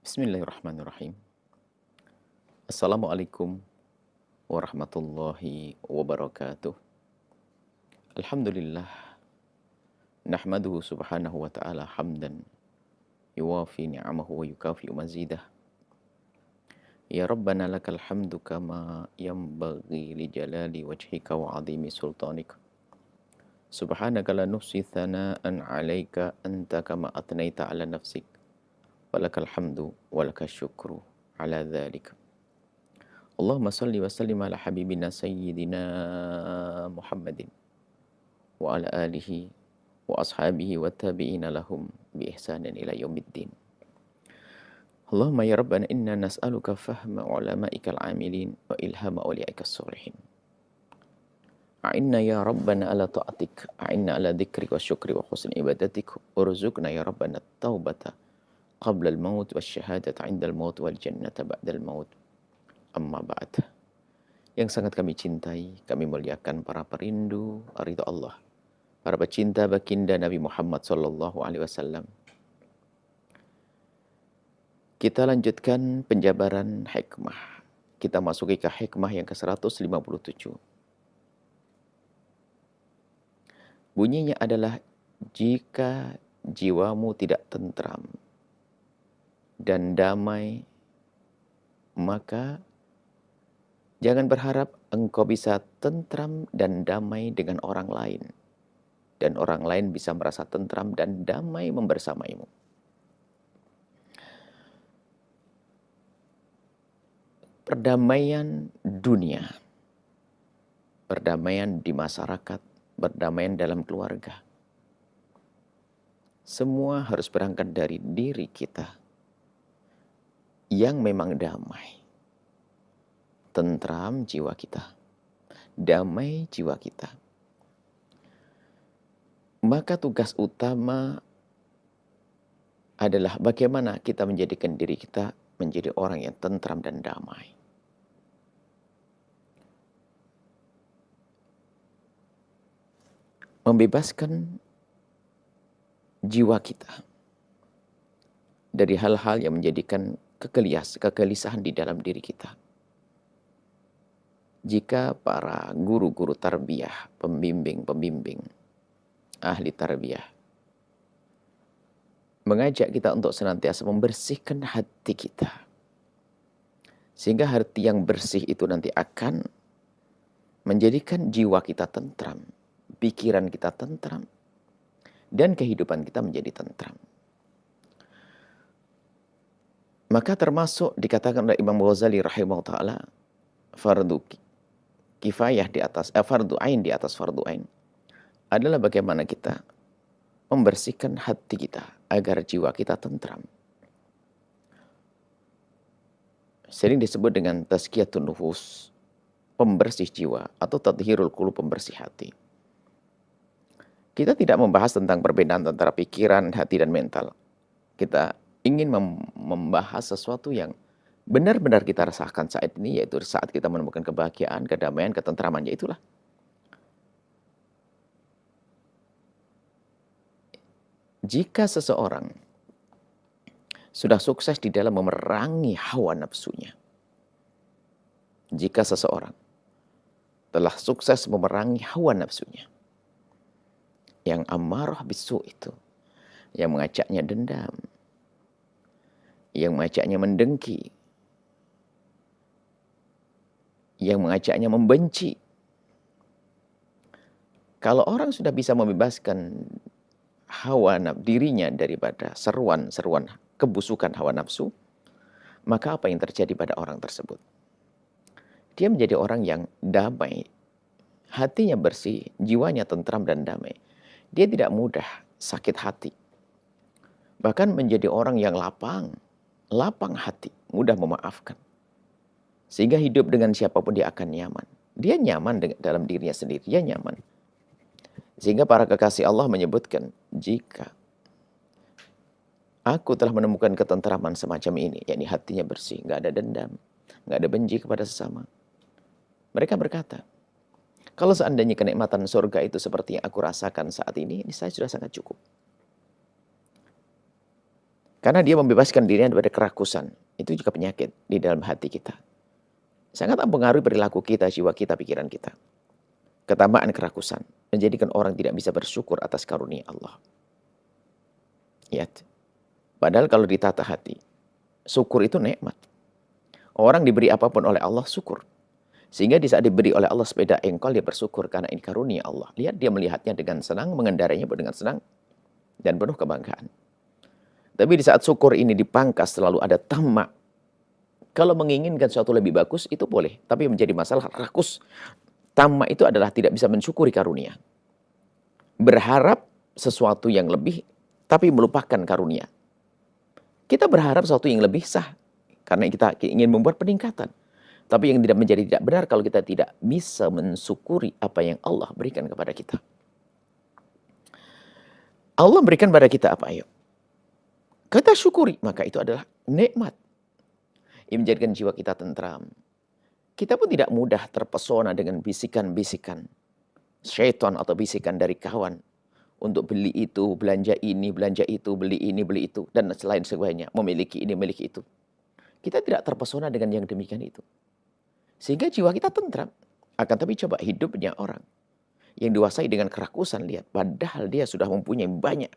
Bismillahirrahmanirrahim. Assalamualaikum warahmatullahi wabarakatuh. Alhamdulillah, nahmaduhu subhanahu wa ta'ala hamdan yuwafi ni'amahu wa yukafi mazidah. Ya Rabbana lakal hamdu kama yanbaghi li jalali wajhika wa azimi sultanik. Subhanaka la nuhsi thana'an 'alaika anta kama atnaita 'ala nafsik. Walakal hamdu walakal syukru 'ala dzalik. Allahumma salli wa sallim ala habibina sayyidina Muhammadin wa ala alihi wa ashabihi wa tabi'ina lahum bi ihsanin ila yaumiddin. Allahumma ya Rabbana inna nas'aluka fahma ulama'ikal amilin wa ilhama awliya'ikas solihin. A'inna ya Rabbana ala ta'atik, a'inna ala dzikrik wa syukri wa husni ibadatik, urzuqna ya Rabbana taubata qabla al-maut wa syahadata 'inda al-maut wal jannata ba'da al-maut. Amma ba'd. Yang sangat kami cintai, kami muliakan para perindu ridha Allah, para pecinta baginda Nabi Muhammad sallallahu alaihi wasallam. Kita lanjutkan penjabaran hikmah. Kita masuki ke hikmah yang ke-157. Bunyinya adalah jika jiwamu tidak tentram dan damai, maka jangan berharap engkau bisa tentram dan damai dengan orang lain. Dan orang lain bisa merasa tentram dan damai membersamaimu. Perdamaian dunia, perdamaian di masyarakat, perdamaian dalam keluarga. Semua harus berangkat dari diri kita yang memang damai. Tentram jiwa kita, damai jiwa kita. Maka tugas utama adalah bagaimana kita menjadikan diri kita menjadi orang yang tentram dan damai. Membebaskan jiwa kita dari hal-hal yang menjadikan kegelisahan di dalam diri kita. Jika para guru-guru tarbiyah, pembimbing-pembimbing, ahli tarbiyah, mengajak kita untuk senantiasa membersihkan hati kita. Sehingga hati yang bersih itu nanti akan menjadikan jiwa kita tentram, pikiran kita tentram, dan kehidupan kita menjadi tentram. Maka termasuk dikatakan oleh Imam Ghazali rahimahullah ta'ala, fardu kifayah di atas, fardu ain di atas fardu ain adalah bagaimana kita membersihkan hati kita agar jiwa kita tentram. Sering disebut dengan tazkiyatun nufus, pembersih jiwa, atau tathhirul qulub, pembersih hati. Kita tidak membahas tentang perbedaan antara pikiran, hati, dan mental. Kita ingin membahas sesuatu yang benar-benar kita rasakan saat ini, yaitu saat kita menemukan kebahagiaan, kedamaian, ketentraman, yaitulah. Jika seseorang sudah sukses di dalam memerangi hawa nafsunya, jika seseorang telah sukses memerangi hawa nafsunya, yang amarah bisu itu, yang mengajaknya dendam, yang mengajaknya mendengki, yang mengajaknya membenci. Kalau orang sudah bisa membebaskan hawa dirinya daripada seruan-seruan kebusukan hawa nafsu, maka apa yang terjadi pada orang tersebut? Dia menjadi orang yang damai, hatinya bersih, jiwanya tentram dan damai. Dia tidak mudah sakit hati. Bahkan menjadi orang yang lapang hati, mudah memaafkan. Sehingga hidup dengan siapapun dia akan nyaman. Dia nyaman dalam dirinya sendiri, dia nyaman. Sehingga para kekasih Allah menyebutkan, jika aku telah menemukan ketentraman semacam ini, yakni hatinya bersih, nggak ada dendam, nggak ada benci kepada sesama. Mereka berkata, kalau seandainya kenikmatan surga itu seperti yang aku rasakan saat ini saya sudah sangat cukup. Karena dia membebaskan dirinya dari kerakusan. Itu juga penyakit di dalam hati kita. Sangat mempengaruhi perilaku kita, jiwa kita, pikiran kita. Ketambahan kerakusan menjadikan orang tidak bisa bersyukur atas karunia Allah. Lihat. Padahal kalau ditata hati, syukur itu nikmat. Orang diberi apapun oleh Allah, syukur. Sehingga di saat diberi oleh Allah sepeda engkol, dia bersyukur karena ini karunia Allah. Lihat, dia melihatnya dengan senang, mengendarainya dengan senang, dan penuh kebanggaan. Tapi di saat syukur ini dipangkas, selalu ada tamak. Kalau menginginkan sesuatu lebih bagus, itu boleh. Tapi menjadi masalah rakus. Tamak itu adalah tidak bisa mensyukuri karunia. Berharap sesuatu yang lebih, tapi melupakan karunia. Kita berharap sesuatu yang lebih sah. Karena kita ingin membuat peningkatan. Tapi yang tidak menjadi tidak benar kalau kita tidak bisa mensyukuri apa yang Allah berikan kepada kita. Allah berikan kepada kita apa? Ayo. Kita syukuri. Maka itu adalah nikmat. Yang menjadikan jiwa kita tentram. Kita pun tidak mudah terpesona dengan bisikan-bisikan syaitan atau bisikan dari kawan. Untuk beli itu, belanja ini, belanja itu, beli ini, beli itu. Dan selain sebagainya. Memiliki ini, memiliki itu. Kita tidak terpesona dengan yang demikian itu. Sehingga jiwa kita tentram. Akan tapi coba hidupnya orang yang dikuasai dengan kerakusan, lihat. Padahal dia sudah mempunyai banyak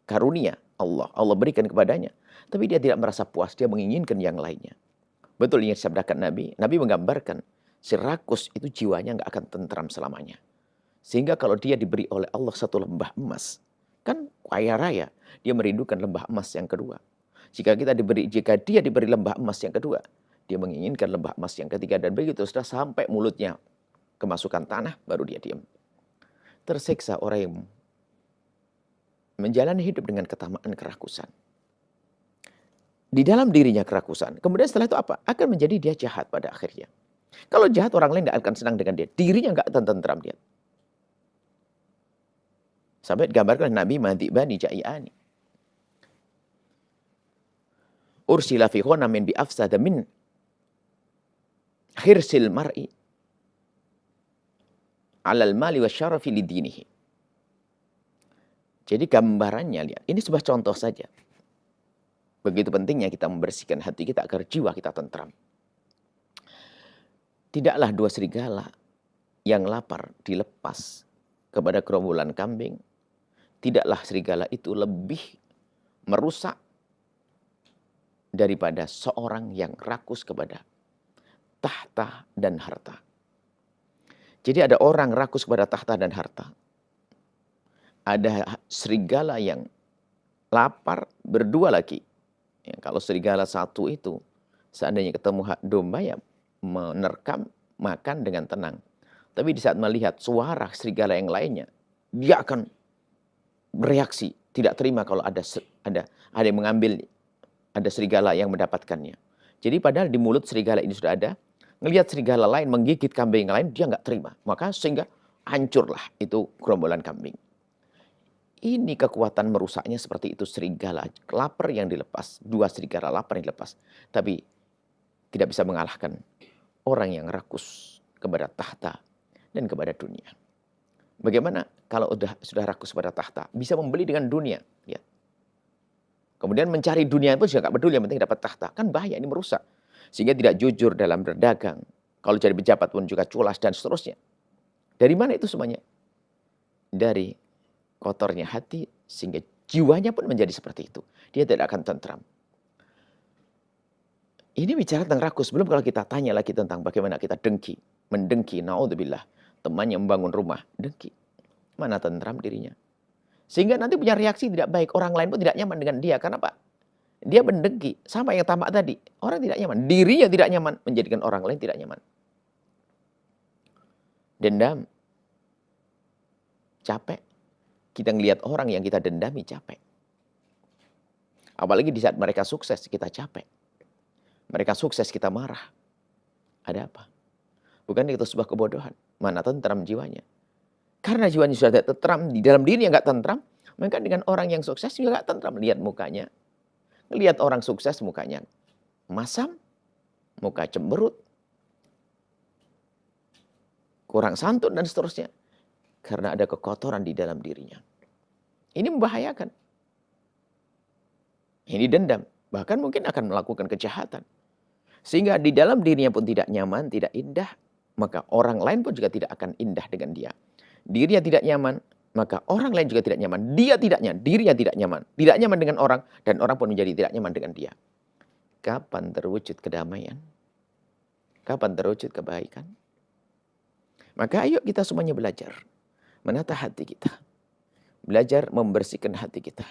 karunia Allah. Allah berikan kepadanya. Tapi dia tidak merasa puas. Dia menginginkan yang lainnya. Betul yang disabdakan Nabi. Nabi menggambarkan si rakus itu jiwanya nggak akan tentram selamanya. Sehingga kalau dia diberi oleh Allah satu lembah emas. Kan kaya raya. Dia merindukan lembah emas yang kedua. Jika dia diberi lembah emas yang kedua. Dia menginginkan lembah emas yang ketiga. Dan begitu sudah sampai mulutnya kemasukan tanah. Baru dia diam. Tersiksa orang yang menjalani hidup dengan ketamaan kerakusan. Di dalam dirinya kerakusan. Kemudian setelah itu apa? Akan menjadi dia jahat pada akhirnya. Kalau jahat orang lain tidak akan senang dengan dia. Dirinya nggak tentram dia. Sampai digambarkan Nabi Madibani Jai'ani. Ursila fi khonamin bi afsada min khirsil mar'i alal mali wa syarafi lidinihi. Jadi gambarannya lihat. Ini sebuah contoh saja. Begitu pentingnya kita membersihkan hati kita agar jiwa kita tentram. Tidaklah dua serigala yang lapar dilepas kepada gerombolan kambing. Tidaklah serigala itu lebih merusak daripada seorang yang rakus kepada tahta dan harta. Jadi ada orang rakus kepada tahta dan harta. Ada serigala yang lapar berdua lagi. Ya, kalau serigala satu itu seandainya ketemu domba ya menerkam makan dengan tenang. Tapi di saat melihat suara serigala yang lainnya, dia akan bereaksi, tidak terima kalau ada yang mengambil, ada serigala yang mendapatkannya. Jadi padahal di mulut serigala ini sudah ada, ngelihat serigala lain menggigit kambing yang lain, dia nggak terima. Maka sehingga hancurlah itu gerombolan kambing. Ini kekuatan merusaknya seperti itu serigala lapar yang dilepas. Dua serigala lapar yang dilepas. Tapi tidak bisa mengalahkan orang yang rakus kepada tahta dan kepada dunia. Bagaimana kalau sudah rakus kepada tahta? Bisa membeli dengan dunia. Ya. Kemudian mencari dunia pun juga nggak peduli, yang penting dapat tahta. Kan bahaya, ini merusak. Sehingga tidak jujur dalam berdagang. Kalau jadi pejabat pun juga culas dan seterusnya. Dari mana itu semuanya? Dari kotornya hati, sehingga jiwanya pun menjadi seperti itu. Dia tidak akan tentram. Ini bicara tentang rakus. Belum kalau kita tanya lagi tentang bagaimana kita dengki. Mendengki, na'udzubillah. Teman yang membangun rumah, dengki. Mana tentram dirinya. Sehingga nanti punya reaksi tidak baik. Orang lain pun tidak nyaman dengan dia. Karena apa? Dia mendengki. Sama yang tamak tadi. Orang tidak nyaman. Dirinya tidak nyaman. Menjadikan orang lain tidak nyaman. Dendam. Capek. Kita ngelihat orang yang kita dendami capek. Apalagi di saat mereka sukses, kita capek. Mereka sukses, kita marah. Ada apa? Bukan itu sebuah kebodohan. Mana tentram jiwanya? Karena jiwanya sudah tidak tentram, di dalam diri yang nggak tentram, maka dengan orang yang sukses juga nggak tentram. Lihat mukanya. Lihat orang sukses mukanya masam, muka cemberut, kurang santun dan seterusnya. Karena ada kekotoran di dalam dirinya. Ini membahayakan. Ini dendam. Bahkan mungkin akan melakukan kejahatan. Sehingga di dalam dirinya pun tidak nyaman, tidak indah, maka orang lain pun juga tidak akan indah dengan dia. Dirinya tidak nyaman, maka orang lain juga tidak nyaman. Dia tidak nyaman, dirinya tidak nyaman. Tidak nyaman dengan orang, dan orang pun menjadi tidak nyaman dengan dia. Kapan terwujud kedamaian? Kapan terwujud kebaikan? Maka ayo kita semuanya belajar menata hati kita. Belajar membersihkan hati kita.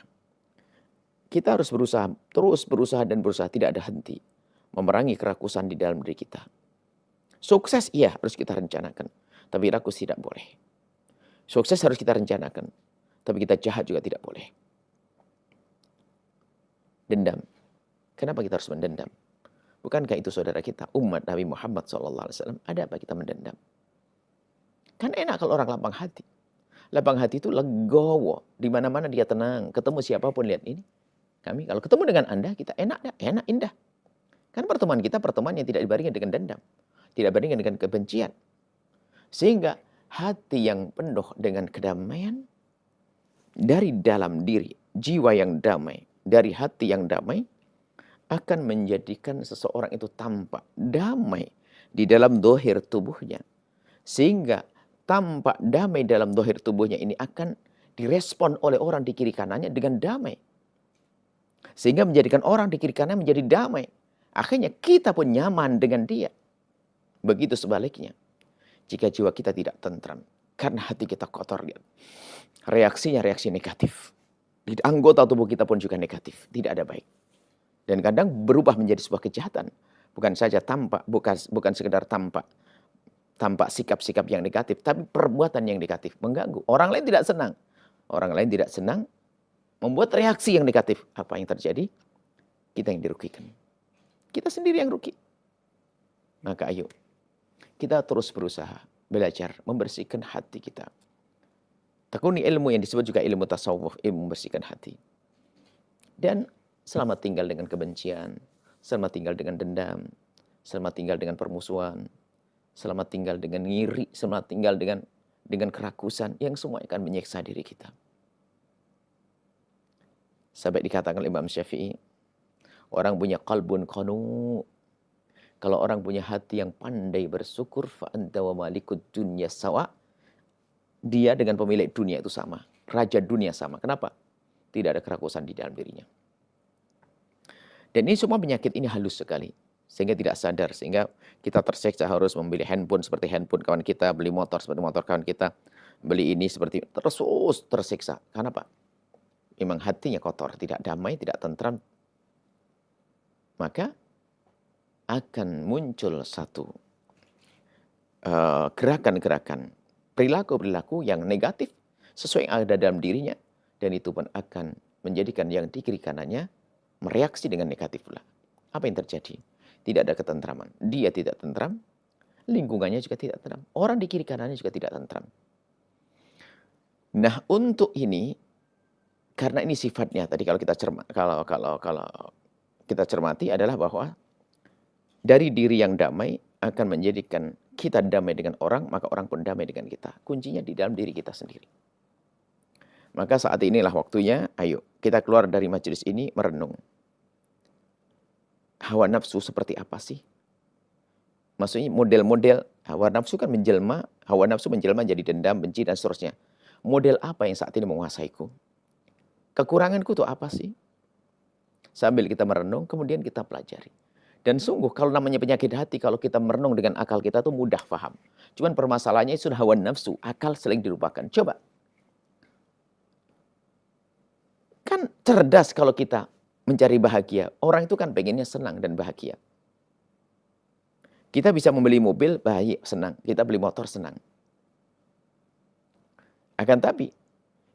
Kita harus berusaha, terus berusaha dan berusaha, tidak ada henti. Memerangi kerakusan di dalam diri kita. Sukses iya harus kita rencanakan. Tapi rakus tidak boleh. Sukses harus kita rencanakan. Tapi kita jahat juga tidak boleh. Dendam. Kenapa kita harus mendendam? Bukankah itu saudara kita, umat Nabi Muhammad SAW? Ada apa kita mendendam? Kan enak kalau orang lapang hati. Lapang hati itu legowo. Di mana-mana dia tenang. Ketemu siapapun, lihat ini. Kami kalau ketemu dengan Anda, kita enak, enak, indah. Kan pertemuan kita pertemuan yang tidak dibarengi dengan dendam. Tidak dibarengi dengan kebencian. Sehingga hati yang penuh dengan kedamaian dari dalam diri, jiwa yang damai, dari hati yang damai, akan menjadikan seseorang itu tampak damai di dalam dohir tubuhnya. Sehingga tampak damai dalam dohir tubuhnya ini akan direspon oleh orang di kiri kanannya dengan damai. Sehingga menjadikan orang di kiri kanan menjadi damai. Akhirnya kita pun nyaman dengan dia. Begitu sebaliknya. Jika jiwa kita tidak tentram. Karena hati kita kotor. Reaksinya reaksi negatif. Di anggota tubuh kita pun juga negatif. Tidak ada baik. Dan kadang berubah menjadi sebuah kejahatan. Bukan saja tampak, bukan sekedar tampak sikap-sikap yang negatif. Tapi perbuatan yang negatif. Mengganggu. Orang lain tidak senang. Orang lain tidak senang. Membuat reaksi yang negatif. Apa yang terjadi? Kita yang dirugikan. Kita sendiri yang rugi. Maka ayo. Kita terus berusaha. Belajar. Membersihkan hati kita. Tekuni ilmu yang disebut juga ilmu tasawuf. Ilmu membersihkan hati. Dan selamat tinggal dengan kebencian. Selamat tinggal dengan dendam. Selamat tinggal dengan permusuhan. Selamat tinggal dengan ngiri. Selamat tinggal dengan kerakusan. Yang semua akan menyiksa diri kita. Sampai dikatakan Imam Syafi'i, orang punya qalbun qanu. Kalau orang punya hati yang pandai bersyukur, fa anta wa malikud dunya sawa. Dia dengan pemilik dunia itu sama. Raja dunia sama. Kenapa? Tidak ada kerakusan di dalam dirinya. Dan ini semua penyakit ini halus sekali. Sehingga tidak sadar. Sehingga kita tersiksa harus membeli handphone seperti handphone kawan kita. Beli motor seperti motor kawan kita. Beli ini seperti terus tersiksa. Karena apa? Memang hatinya kotor, tidak damai, tidak tentram. Maka akan muncul satu gerakan-gerakan, perilaku-perilaku yang negatif sesuai yang ada dalam dirinya. Dan itu pun akan menjadikan yang di kiri kanannya mereaksi dengan negatif pula. Apa yang terjadi? Tidak ada ketentraman. Dia tidak tentram, lingkungannya juga tidak tentram. Orang di kiri kanannya juga tidak tentram. Nah, untuk ini, karena ini sifatnya tadi kalau kita kita cermati adalah bahwa dari diri yang damai akan menjadikan kita damai dengan orang, maka orang pun damai dengan kita. Kuncinya di dalam diri kita sendiri. Maka saat inilah waktunya, ayo kita keluar dari majelis ini merenung. Hawa nafsu seperti apa sih? Maksudnya model-model hawa nafsu kan menjelma, hawa nafsu menjelma jadi dendam, benci dan seterusnya. Model apa yang saat ini menguasaiku? Kekuranganku itu apa sih? Sambil kita merenung, kemudian kita pelajari. Dan sungguh kalau namanya penyakit hati, kalau kita merenung dengan akal kita tuh mudah paham. Cuman permasalahannya itu sudah hawa nafsu, akal sering dilupakan. Coba. Kan cerdas kalau kita mencari bahagia. Orang itu kan pengennya senang dan bahagia. Kita bisa membeli mobil, bahagia, senang. Kita beli motor, senang. Akan tapi,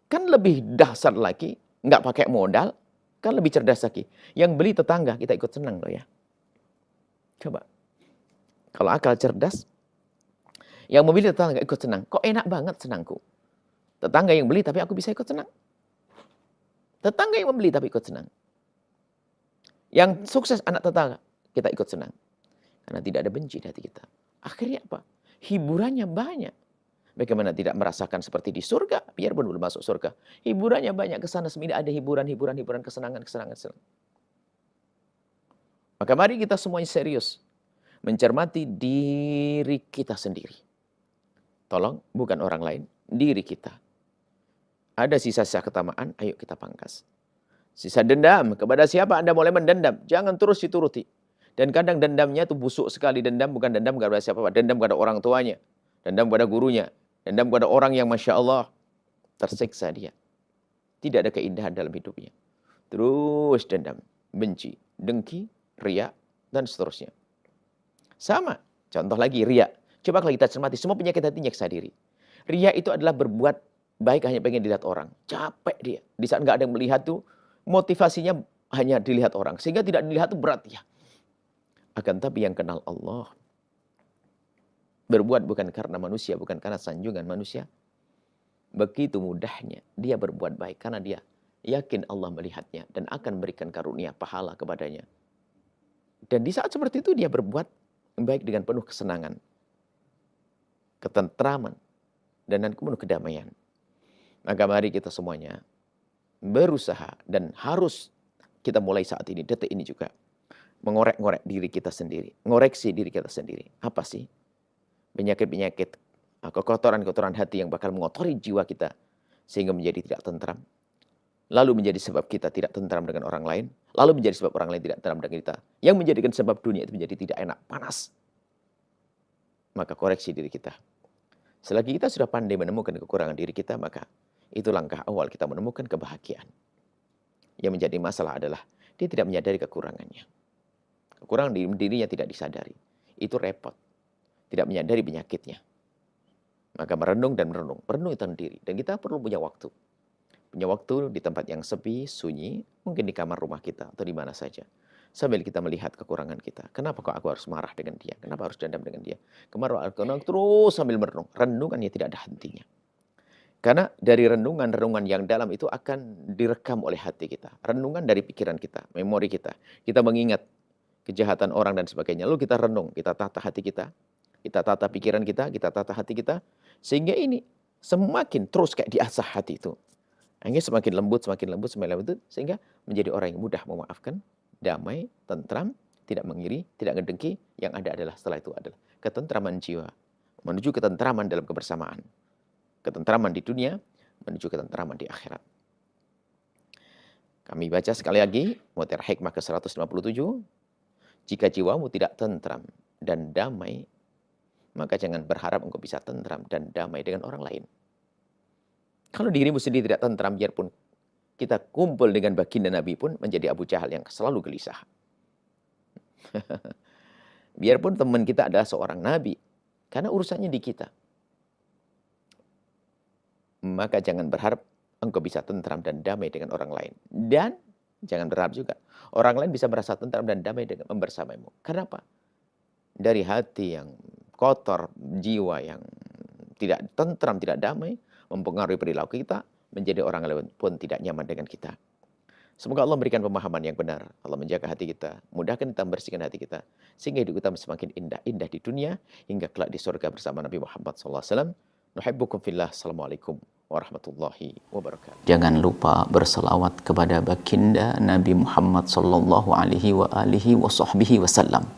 kan lebih dahsyat lagi, nggak pakai modal, kan lebih cerdas lagi. Yang beli tetangga, kita ikut senang loh ya. Coba. Kalau akal cerdas, yang membeli tetangga ikut senang. Kok enak banget senangku. Tetangga yang beli tapi aku bisa ikut senang. Tetangga yang membeli tapi ikut senang. Yang sukses anak tetangga, kita ikut senang. Karena tidak ada benci di hati kita. Akhirnya apa? Hiburannya banyak. Bagaimana tidak merasakan seperti di surga, biarpun belum masuk surga. Hiburannya banyak, kesana sini ada hiburan, kesenangan. Maka mari kita semuanya serius mencermati diri kita sendiri. Tolong, bukan orang lain, diri kita. Ada sisa-sisa ketamaan, ayo kita pangkas. Sisa dendam, kepada siapa Anda mulai mendendam? Jangan terus dituruti. Dan kadang dendamnya itu busuk sekali. Dendam bukan dendam kepada siapa-siapa. Dendam kepada orang tuanya. Dendam kepada gurunya. Dendam kepada orang yang Masya Allah tersiksa dia. Tidak ada keindahan dalam hidupnya. Terus dendam, benci, dengki, riya, dan seterusnya. Sama, contoh lagi riya. Coba kalau kita cermati, semua penyakit hati nyiksa diri. Riya itu adalah berbuat baik hanya pengen dilihat orang. Capek dia. Di saat nggak ada yang melihat tuh, motivasinya hanya dilihat orang. Sehingga tidak dilihat itu berat ya. Akan tapi yang kenal Allah, berbuat bukan karena manusia, bukan karena sanjungan manusia. Begitu mudahnya dia berbuat baik karena dia yakin Allah melihatnya dan akan memberikan karunia pahala kepadanya. Dan di saat seperti itu dia berbuat baik dengan penuh kesenangan, ketentraman, dan penuh kedamaian. Maka mari kita semuanya berusaha dan harus kita mulai saat ini, detik ini juga, mengorek-ngorek diri kita sendiri, ngoreksi diri kita sendiri. Apa sih penyakit-penyakit, kekotoran-kotoran hati yang bakal mengotori jiwa kita sehingga menjadi tidak tentram, lalu menjadi sebab kita tidak tentram dengan orang lain, lalu menjadi sebab orang lain tidak tentram dengan kita, yang menjadikan sebab dunia itu menjadi tidak enak, panas. Maka koreksi diri kita. Selagi kita sudah pandai menemukan kekurangan diri kita, maka itu langkah awal kita menemukan kebahagiaan. Yang menjadi masalah adalah dia tidak menyadari kekurangannya. Kekurangan dirinya tidak disadari. Itu repot. Tidak menyadari penyakitnya. Maka merenung dan merenung. Merenung itu sendiri. Dan kita perlu punya waktu. Punya waktu di tempat yang sepi, sunyi. Mungkin di kamar rumah kita atau di mana saja. Sambil kita melihat kekurangan kita. Kenapa kok aku harus marah dengan dia? Kenapa harus dendam dengan dia? Kemarin terus sambil merenung. Renungannya tidak ada hentinya. Karena dari renungan-renungan yang dalam itu akan direkam oleh hati kita. Renungan dari pikiran kita, memori kita. Kita mengingat kejahatan orang dan sebagainya. Lalu kita renung, kita tata hati kita. Kita tata pikiran kita, kita tata hati kita. Sehingga ini semakin terus kayak diasah hati itu. Akhirnya semakin lembut, sehingga menjadi orang yang mudah memaafkan, damai, tentram, tidak mengiri, tidak ngedengki. Yang ada adalah setelah itu adalah ketentraman jiwa. Menuju ketentraman dalam kebersamaan. Ketentraman di dunia, menuju ketentraman di akhirat. Kami baca sekali lagi, Mutiara Hikmah ke-157. Jika jiwamu tidak tentram dan damai, maka jangan berharap engkau bisa tentram dan damai dengan orang lain. Kalau dirimu sendiri tidak tentram, biarpun kita kumpul dengan baginda Nabi pun menjadi Abu Jahal yang selalu gelisah. Biarpun teman kita adalah seorang Nabi, karena urusannya di kita. Maka jangan berharap engkau bisa tentram dan damai dengan orang lain. Dan jangan berharap juga orang lain bisa merasa tentram dan damai dengan bersamamu. Kenapa? Dari hati yang kotor, jiwa yang tidak tentram, tidak damai, mempengaruhi perilaku kita, menjadi orang lain pun tidak nyaman dengan kita. Semoga Allah memberikan pemahaman yang benar. Allah menjaga hati kita, mudahkan kita membersihkan hati kita, sehingga hidup kita semakin indah di dunia, hingga kelak di surga bersama Nabi Muhammad SAW. Nuhibbukum fillah. Assalamualaikum warahmatullahi wabarakatuh. Jangan lupa berselawat kepada baginda Nabi Muhammad sallallahu alaihi wa alihi wa sahbihi wasallam.